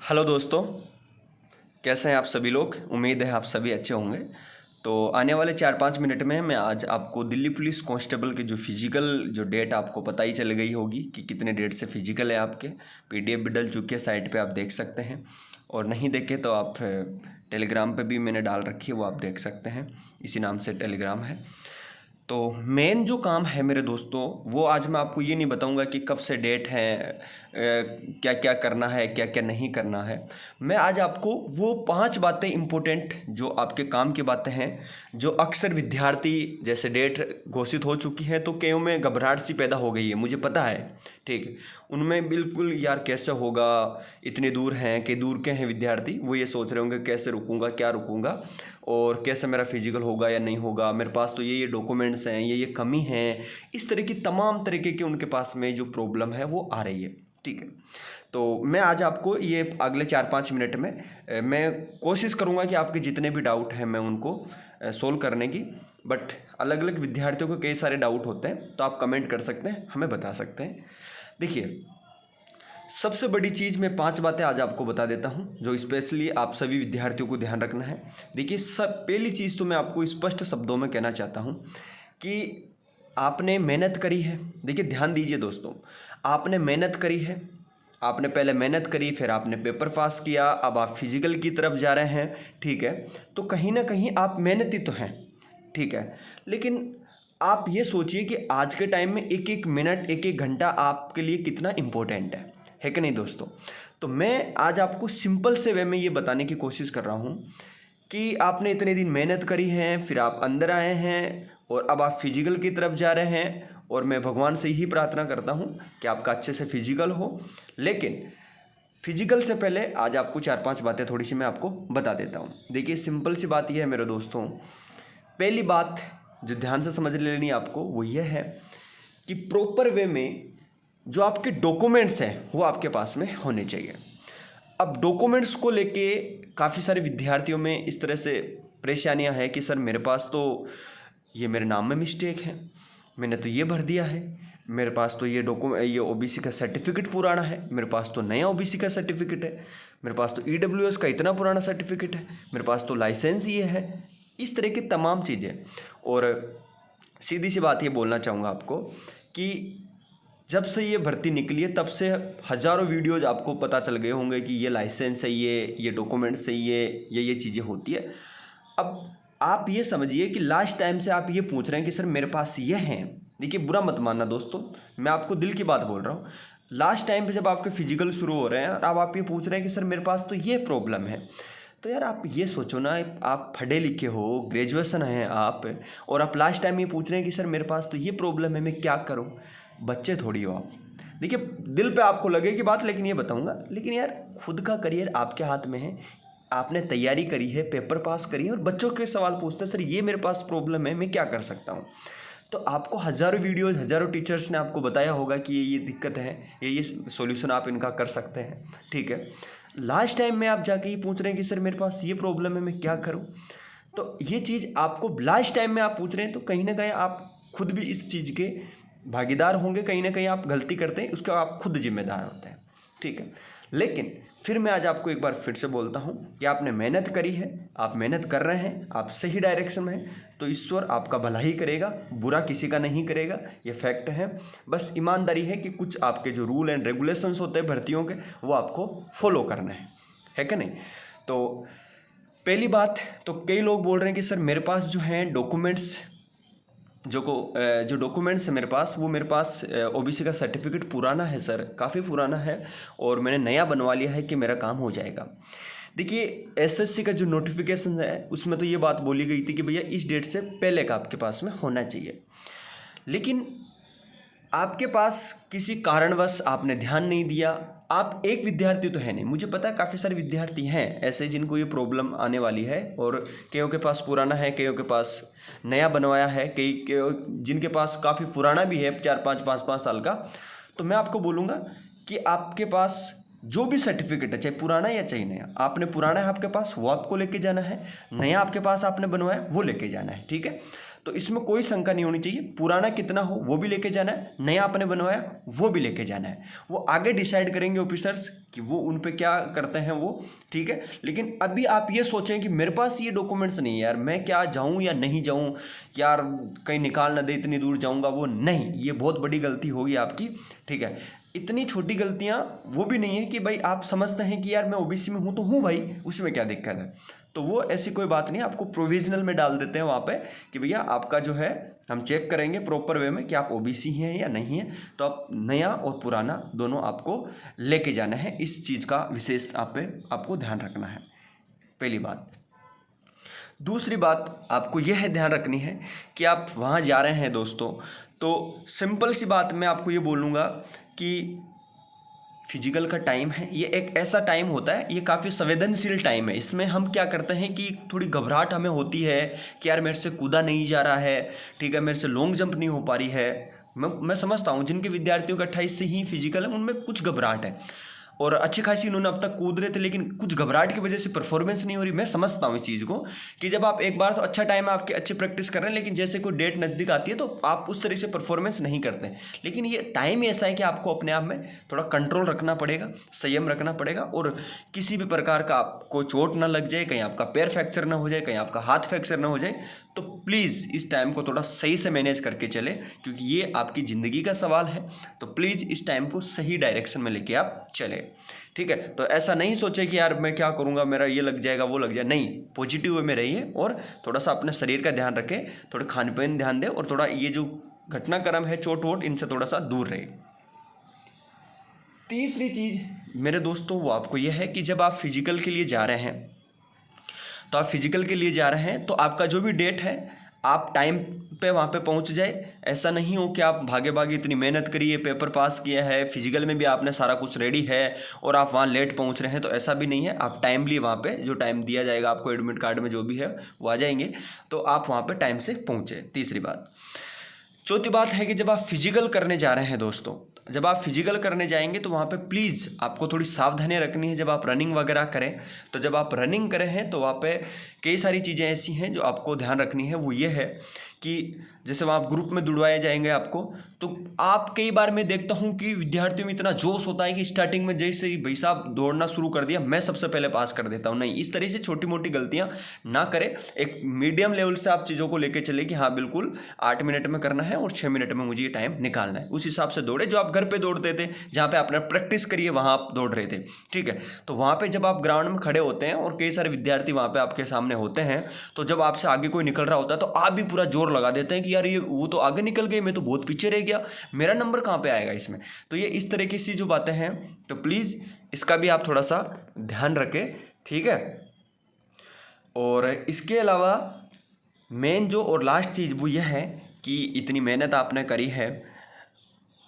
Hello दोस्तों, कैसे हैं आप सभी लोग। उम्मीद है आप सभी अच्छे होंगे। तो आने वाले 4-5 मिनट में मैं आज आपको दिल्ली पुलिस कांस्टेबल के जो फिजिकल जो डेट आपको पता ही चल गई होगी कि कितने डेट से फिजिकल है आपके। पीडीएफ भी डल चुकी है, साइट पे आप देख सकते हैं। और नहीं देखे तो आप टेलीग्राम पे भी मैंने डाल रखी है, वो आप देख सकते हैं। इसी नाम से टेलीग्राम है। तो मेन जो काम है मेरे दोस्तों, वो आज मैं आपको ये नहीं बताऊंगा कि कब से डेट है, क्या क्या करना है, क्या क्या नहीं करना है। मैं आज आपको वो 5 बातें इम्पोर्टेंट जो आपके काम की बातें हैं, जो अक्सर विद्यार्थी जैसे डेट घोषित हो चुकी है तो कईयों में घबराहट सी पैदा हो गई है, मुझे पता है। ठीक है, उनमें बिल्कुल यार कैसे होगा, इतने दूर हैं कि दूर के हैं विद्यार्थी, वो ये सोच रहे होंगे कैसे रुकूंगा, क्या रुकूंगा और कैसे मेरा फिजिकल होगा या नहीं होगा, मेरे पास तो ये डॉक्यूमेंट्स हैं, ये कमी है। इस तरह की तमाम तरीके की उनके पास में जो प्रॉब्लम है वो आ रही है। ठीक है, तो मैं आज आपको ये अगले 4-5 मिनट में मैं कोशिश करूँगा कि आपके जितने भी डाउट हैं मैं उनको सोल्व करने की। बट अलग अलग विद्यार्थियों को कई सारे डाउट होते हैं, तो आप कमेंट कर सकते हैं, हमें बता सकते हैं। देखिए, सबसे बड़ी चीज़ मैं 5 बातें आज आपको बता देता हूं जो स्पेशली आप सभी विद्यार्थियों को ध्यान रखना है। देखिए, सब पहली चीज़ तो मैं आपको स्पष्ट शब्दों में कहना चाहता हूं कि आपने मेहनत करी है। देखिए, ध्यान दीजिए दोस्तों, आपने मेहनत करी है, आपने पहले मेहनत करी, फिर आपने पेपर पास किया, अब आप फिजिकल की तरफ जा रहे हैं। ठीक है, तो कहीं ना कहीं आप मेहनती तो हैं। ठीक है, लेकिन आप ये सोचिए कि आज के टाइम में एक एक मिनट, एक एक घंटा आपके लिए कितना इम्पोर्टेंट है कि नहीं दोस्तों। तो मैं आज आपको सिंपल से वे में ये बताने की कोशिश कर रहा हूँ कि आपने इतने दिन मेहनत करी है, फिर आप अंदर आए हैं और अब आप फिजिकल की तरफ जा रहे हैं। और मैं भगवान से यही प्रार्थना करता हूँ कि आपका अच्छे से फिजिकल हो। लेकिन फिजिकल से पहले आज आपको 4-5 बातें थोड़ी सी मैं आपको बता देता हूँ। देखिए, सिंपल सी बात यह है मेरे दोस्तों, पहली बात जो ध्यान से समझ लेनी है आपको वो ये है कि प्रॉपर वे में जो आपके डॉक्यूमेंट्स हैं वो आपके पास में होने चाहिए। अब डॉक्यूमेंट्स को लेके काफ़ी सारे विद्यार्थियों में इस तरह से परेशानियां हैं कि सर मेरे पास तो ये मेरे नाम में मिस्टेक है, मैंने तो ये भर दिया है, मेरे पास तो ये ओबीसी का सर्टिफिकेट पुराना है, मेरे पास तो नया ओबीसी का सर्टिफिकेट है, मेरे पास तो ईडब्ल्यूएस का इतना पुराना सर्टिफिकेट है, मेरे पास तो लाइसेंस ये है। इस तरह की तमाम चीज़ें। और सीधी सी बात ये बोलना चाहूँगा आपको कि जब से ये भर्ती निकली है तब से हज़ारों वीडियोज आपको पता चल गए होंगे कि ये लाइसेंस है, ये डॉक्यूमेंट्स है, ये चीज़ें होती है। अब आप ये समझिए कि लास्ट टाइम से आप ये पूछ रहे हैं कि सर मेरे पास ये हैं। देखिए, बुरा मत मानना दोस्तों, मैं आपको दिल की बात बोल रहा हूँ। लास्ट टाइम पे जब आपके फिजिकल शुरू हो रहे हैं और अब आप ये पूछ रहे हैं कि सर मेरे पास तो ये प्रॉब्लम है, तो यार आप ये सोचो ना, आप पढ़े लिखे हो, ग्रेजुएशन है आप, और आप लास्ट टाइम ये पूछ रहे हैं कि सर मेरे पास तो ये प्रॉब्लम है, मैं क्या करूँ। बच्चे थोड़ी हो आप। देखिए, दिल पे आपको लगेगी बात, लेकिन ये बताऊंगा, लेकिन यार खुद का करियर आपके हाथ में है। आपने तैयारी करी है, पेपर पास करी है और बच्चों के सवाल पूछते हैं सर ये मेरे पास प्रॉब्लम है, मैं क्या कर सकता हूँ। तो आपको हज़ारों वीडियोज़, हज़ारों टीचर्स ने आपको बताया होगा कि ये दिक्कत है, ये सॉल्यूशन आप इनका कर सकते हैं। ठीक है, लास्ट टाइम में आप जाके ये पूछ रहे हैं कि सर मेरे पास ये प्रॉब्लम है, मैं क्या करूँ। तो ये चीज़ आपको लास्ट टाइम में आप पूछ रहे हैं, तो कहीं ना कहीं आप खुद भी इस चीज़ के भागीदार होंगे। कहीं ना कहीं आप गलती करते हैं, उसका आप खुद जिम्मेदार होते हैं। ठीक है, लेकिन फिर मैं आज आपको एक बार फिर से बोलता हूँ कि आपने मेहनत करी है, आप मेहनत कर रहे हैं, आप सही डायरेक्शन में हैं, तो ईश्वर आपका भला ही करेगा, बुरा किसी का नहीं करेगा, ये फैक्ट है। बस ईमानदारी है कि कुछ आपके जो रूल एंड रेगुलेशंस होते हैं भर्तियों के, वो आपको फॉलो करने है कि नहीं। तो पहली बात, तो कई लोग बोल रहे हैं कि सर मेरे पास जो हैं डॉक्यूमेंट्स, जो डॉक्यूमेंट्स है मेरे पास, वो मेरे पास ओबीसी का सर्टिफिकेट पुराना है सर, काफ़ी पुराना है, और मैंने नया बनवा लिया है कि मेरा काम हो जाएगा। देखिए, एसएससी का जो नोटिफिकेशन है उसमें तो ये बात बोली गई थी कि भैया इस डेट से पहले का आपके पास में होना चाहिए, लेकिन आपके पास किसी कारणवश आपने ध्यान नहीं दिया। आप एक विद्यार्थी तो है नहीं, मुझे पता है काफ़ी सारे विद्यार्थी हैं ऐसे जिनको ये प्रॉब्लम आने वाली है, और कईयों के पास पुराना है, कईयों के पास नया बनवाया है, जिनके पास काफ़ी पुराना भी है, 4-5, 5-5 साल का। तो मैं आपको बोलूँगा कि आपके पास जो भी सर्टिफिकेट है, चाहे पुराना या चाहे नया, आपने पुराना है आपके पास वो आपको लेके जाना है, नया आपके पास आपने बनवाया वो लेके जाना है, ठीक है। तो इसमें कोई शंका नहीं होनी चाहिए, पुराना कितना हो वो भी लेके जाना है, नया आपने बनवाया वो भी लेके जाना है। वो आगे डिसाइड करेंगे ऑफिसर्स कि वो उन पे क्या करते हैं वो, ठीक है। लेकिन अभी आप ये सोचें कि मेरे पास ये डॉक्यूमेंट्स नहीं है यार, मैं क्या जाऊं या नहीं जाऊं यार, कहीं निकाल ना दे, इतनी दूर जाऊंगा, वो नहीं, ये बहुत बड़ी गलती होगी आपकी, ठीक है। इतनी छोटी गलतियां वो भी नहीं है कि भाई आप समझते हैं कि यार मैं ओबीसी में हूं तो हूं भाई, उसमें क्या दिक्कत है, तो वो ऐसी कोई बात नहीं, आपको प्रोविजनल में डाल देते हैं वहाँ पे कि भैया आपका जो है हम चेक करेंगे प्रॉपर वे में कि आप ओबीसी हैं या नहीं हैं, तो आप नया और पुराना दोनों आपको लेके जाना है। इस चीज़ का विशेष आपको ध्यान रखना है, पहली बात। दूसरी बात आपको यह ध्यान रखनी है कि आप वहाँ जा रहे हैं दोस्तों, तो सिंपल सी बात मैं आपको ये बोलूँगा कि फिजिकल का टाइम है, ये एक ऐसा टाइम होता है, ये काफ़ी संवेदनशील टाइम है। इसमें हम क्या करते हैं कि थोड़ी घबराहट हमें होती है कि यार मेरे से कूदा नहीं जा रहा है, ठीक है, मेरे से लॉन्ग जंप नहीं हो पा रही है। मैं समझता हूँ जिनके विद्यार्थियों का 28 से ही फिजिकल है उनमें कुछ घबराहट है, और अच्छी खासी इन्होंने अब तक कूद रहे थे, लेकिन कुछ घबराहट की वजह से परफॉर्मेंस नहीं हो रही। मैं समझता हूँ इस चीज़ को कि जब आप एक बार तो अच्छा टाइम है, आपके अच्छी प्रैक्टिस कर रहे हैं, लेकिन जैसे कोई डेट नज़दीक आती है तो आप उस तरह से परफॉर्मेंस नहीं करते। लेकिन ये टाइम ही ऐसा है कि आपको अपने आप में थोड़ा कंट्रोल रखना पड़ेगा, संयम रखना पड़ेगा, और किसी भी प्रकार का आपको चोट ना लग जाए, कहीं आपका पैर फ्रैक्चर ना हो जाए, कहीं आपका हाथ फ्रैक्चर ना हो जाए, तो प्लीज़ इस टाइम को थोड़ा सही से मैनेज करके चले, क्योंकि ये आपकी ज़िंदगी का सवाल है। तो प्लीज़ इस टाइम को सही डायरेक्शन में लेके आप चले, ठीक है। तो ऐसा नहीं सोचे कि यार मैं क्या करूँगा, मेरा ये लग जाएगा वो लग जाए, नहीं, पॉजिटिव वे में रहिए और थोड़ा सा अपने शरीर का ध्यान रखें, थोड़ा खान पान ध्यान दें, और थोड़ा ये जो घटनाक्रम है चोट वोट इनसे थोड़ा सा दूर रहे। तीसरी चीज़ मेरे दोस्तों वो आपको यह है कि जब आप फिजिकल के लिए जा रहे हैं, तो आप फिजिकल के लिए जा रहे हैं तो आपका जो भी डेट है आप टाइम पे वहाँ पे पहुँच जाए। ऐसा नहीं हो कि आप भागे भागे इतनी मेहनत करिए, पेपर पास किया है, फिजिकल में भी आपने सारा कुछ रेडी है और आप वहाँ लेट पहुँच रहे हैं, तो ऐसा भी नहीं है। आप टाइमली वहाँ पे जो टाइम दिया जाएगा आपको एडमिट कार्ड में जो भी है वो आ जाएंगे, तो आप वहाँ पे टाइम से पहुँचे, तीसरी बात। चौथी बात है कि जब आप फिजिकल करने जा रहे हैं दोस्तों, जब आप फिजिकल करने जाएंगे तो वहाँ पे प्लीज़ आपको थोड़ी सावधानी रखनी है। जब आप रनिंग वगैरह करें, तो जब आप रनिंग करें हैं तो वहाँ पे कई सारी चीज़ें ऐसी हैं जो आपको ध्यान रखनी है। वो ये है कि जैसे वहाँ आप ग्रुप में दौड़वाए जाएंगे आपको, तो आप कई बार मैं देखता हूँ कि विद्यार्थियों में इतना जोश होता है कि स्टार्टिंग में जैसे ही भाई साहब दौड़ना शुरू कर दिया मैं सबसे पहले पास कर देता हूँ। नहीं, इस तरह से छोटी मोटी गलतियाँ ना करें। एक मीडियम लेवल से आप चीज़ों को लेकर चले कि हाँ बिल्कुल 8 मिनट में करना है और 6 मिनट में मुझे ये टाइम निकालना है, उस हिसाब से दौड़े। जो आप घर पर दौड़ते थे, जहाँ पर आपने प्रैक्टिस करिए, वहाँ आप दौड़ रहे थे, ठीक है। तो वहाँ पर जब आप ग्राउंड में खड़े होते हैं और कई सारे विद्यार्थी वहाँ पर आपके सामने होते हैं, तो जब आपसे आगे कोई निकल रहा होता है तो आप भी पूरा जोर लगा देते हैं कि यार ये वो तो आगे निकल गए, मैं तो बहुत पीछे रह गया, मेरा नंबर कहाँ पे आएगा इसमें। तो ये इस तरह की सी जो बातें हैं, तो प्लीज़ इसका भी आप थोड़ा सा ध्यान रखें, ठीक है। और इसके अलावा मेन जो और लास्ट चीज़ वो यह है कि इतनी मेहनत आपने करी है,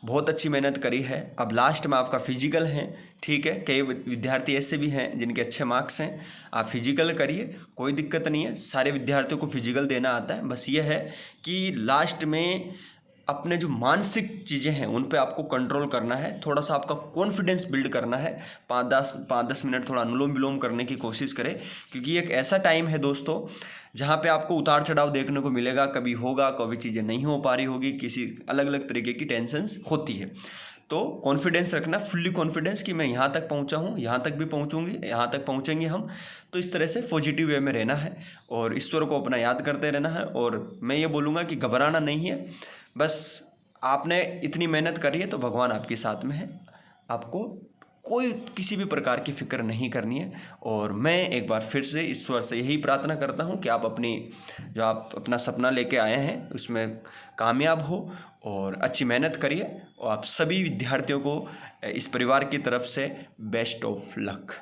बहुत अच्छी मेहनत करी है, अब लास्ट में आपका फिजिकल है, ठीक है। कई विद्यार्थी ऐसे भी हैं जिनके अच्छे मार्क्स हैं, आप फिजिकल करिए, कोई दिक्कत नहीं है, सारे विद्यार्थियों को फिजिकल देना आता है। बस ये है कि लास्ट में अपने जो मानसिक चीज़ें हैं उन पे आपको कंट्रोल करना है, थोड़ा सा आपका कॉन्फिडेंस बिल्ड करना है। 5-10 मिनट थोड़ा अनुलोम विलोम करने की कोशिश करें, क्योंकि एक ऐसा टाइम है दोस्तों जहाँ पे आपको उतार चढ़ाव देखने को मिलेगा, कभी होगा, कभी चीज़ें नहीं हो पा रही होगी, किसी अलग अलग तरीके की टेंशन्स होती है। तो कॉन्फिडेंस रखना, फुल्ली कॉन्फिडेंस कि मैं यहाँ तक पहुँचा हूँ, यहाँ तक भी पहुँचूँगी, यहाँ तक पहुँचेंगे हम। तो इस तरह से पॉजिटिव वे में रहना है और ईश्वर को अपना याद करते रहना है। और मैं ये बोलूँगा कि घबराना नहीं है, बस आपने इतनी मेहनत करी है तो भगवान आपके साथ में है, आपको कोई किसी भी प्रकार की फ़िक्र नहीं करनी है। और मैं एक बार फिर से ईश्वर से यही प्रार्थना करता हूँ कि आप अपना सपना लेके आए हैं उसमें कामयाब हो और अच्छी मेहनत करिए। और आप सभी विद्यार्थियों को इस परिवार की तरफ से बेस्ट ऑफ लक।